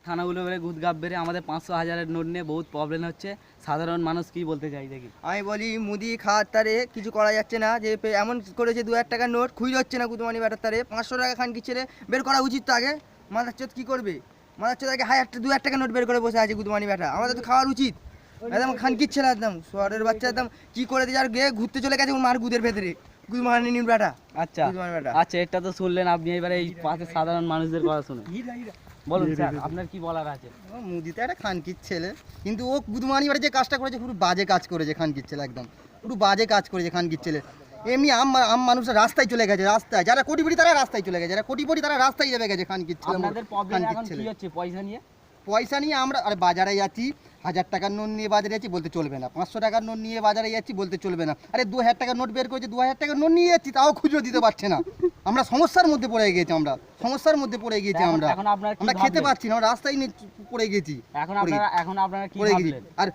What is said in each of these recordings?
থানাগুলো বেড়ে গুদগাপ বেড়ে আমাদের 500,000-এর নোট নিয়ে বহুত প্রবলেম হচ্ছে। সাধারণ মানুষ কি বলতে চাই দেখি। আমি বলি মুদি খাওয়ার তারে কিছু করা যাচ্ছে না, যে এমন করেছে 2,000 টাকার নোট খুঁজে হচ্ছে না গুদমানি ব্যাটার তারে। 500 টাকা খানকি ছেড়ে বের করা উচিত তো আগে। মাথার চোদ কী করবে, মাথার চোদ আগে 2,000 টাকা নোট বের করে বসে আছে গুদমানি ব্যাটা। আমাদের তো খাওয়ার উচিত। একদম খানকির ছেলে, একদম শহরের বাচ্চা, একদম কি করে দিয়ে আর গিয়ে ঘুরতে চলে গেছে মার গুদের ভেতরে গুদমানি নিন ব্যাটা। আচ্ছা আচ্ছা, এটা তো শুনলেন আপনি, এবারে এই পাশের সাধারণ মানুষদের কথা শুনে বলুন স্যার, আপনার কি বলার আছে? মুদিতে একটা খানকির ছেলে, কিন্তু ও গুদমানি বাড়ি যে কাজটা করেছে পুরো বাজে কাজ করেছে খানকির ছেলে, একদম পুরো বাজে কাজ করেছে খানকির ছেলে। এমনি আম মানুষরা রাস্তায় চলে গেছে, রাস্তায় যারা কোটিপতি তারা রাস্তায় চলে গেছে, যারা কোটিপতি তারা রাস্তায় যাবে গেছে খানকির ছেলে। আপনাদের প্রবলেম এখন কি হচ্ছে? পয়সা নিয়ে আমরা আরে বাজারে যাচ্ছি, 1000 টাকার নোট নিয়ে বাজারে যাচ্ছি বলতে চলবে না, 500 টাকার নোট নিয়ে বাজারে যাচ্ছি বলতে চলবে না। আরে 2000 টাকার নোট বের করেছে, 2000 টাকার নোট নিয়ে যাচ্ছি তাও খুঁজে দিতে পারছে না। আমরা সমস্যার মধ্যে পড়ে গেছি, আমরা খেতে পাচ্ছি না, রাস্তায় পড়ে গেছি। এখন আপনারা কি পড়ে গেছি। ভাবলেন? আর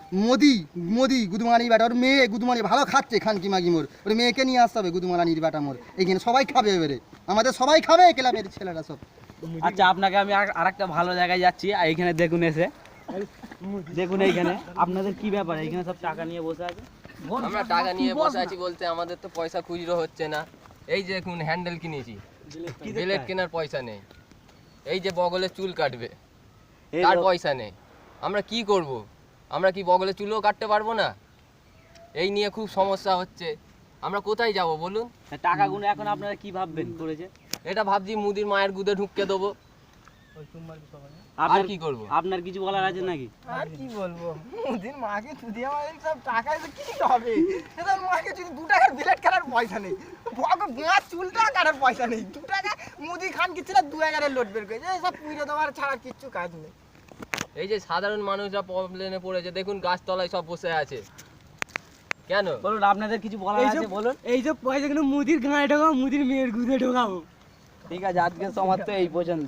মোদি গুদমানি বেটা, ওর মেয়ে গুদমানি ভালো খাচ্ছে খানকি মাগি মোর, ওর মেয়েকে নিয়ে আসতে হবে গুদমানির বেটা মোর। এইখানে সবাই খাবে, এবারে আমাদের সবাই খাবে, ক্লাবের ছেলেরা সব। আচ্ছা, আপনাকে আমি আরেকটা ভালো জায়গায় যাচ্ছি, এইখানে দেখুন, এসে দেখুন এইখানে আপনাদের কি ব্যাপার, এইখানে সব টাকা নিয়ে বসে আছে। আমরা টাকা নিয়ে বসে আছি বলতে আমাদের তো পয়সা খুচরো হচ্ছে না। এই যে দেখুন হ্যান্ডেল কিনেছি, ব্লেড কেনার পয়সা নেই। এই যে বগলে চুল কাটবে, তার পয়সা নেই। আমরা কি করব? আমরা কি বগলে চুলও কাটতে পারবো না? এই নিয়ে খুব সমস্যা হচ্ছে। আমরা কোথায় যাব বলুন? টাকাগুলো এখন আপনারা কি ভাববেন করেছে? এটা ভাবছি মুদির মায়ের গুদে ঢুকিয়ে দেবো। আর কি করব? আপনার কিছু বলার আছে নাকি? আর কি বলবো, মুদির মাকে চুদি আমাদের সব টাকায় তো কি হবে। এটা মাকে যদি 2 টাকার বিলেট কাটার পয়সা নেই, বাঁ চুলটা কাটার পয়সা নেই, 2 টাকা মুদি খান কি ছিল 2000-এর লোড বের করেছে, সব পুইরে দেওয়ার ছাড়া কিচ্ছু কাজ নেই। এই যে সাধারণ মানুষরা প্রবলেমে পড়েছে, দেখুন গাছতলায় সব বসে আছে। কেন বলুন, আপনাদের কিছু বলার আছে বলুন। এই যে পয়সা কিন্তু মুদির গায়ে ঢোকাবো, মুদির মেয়ের গুদে ঢোকাবো। ঠিক আছে, আজকে সমাজ তো এই পর্যন্ত।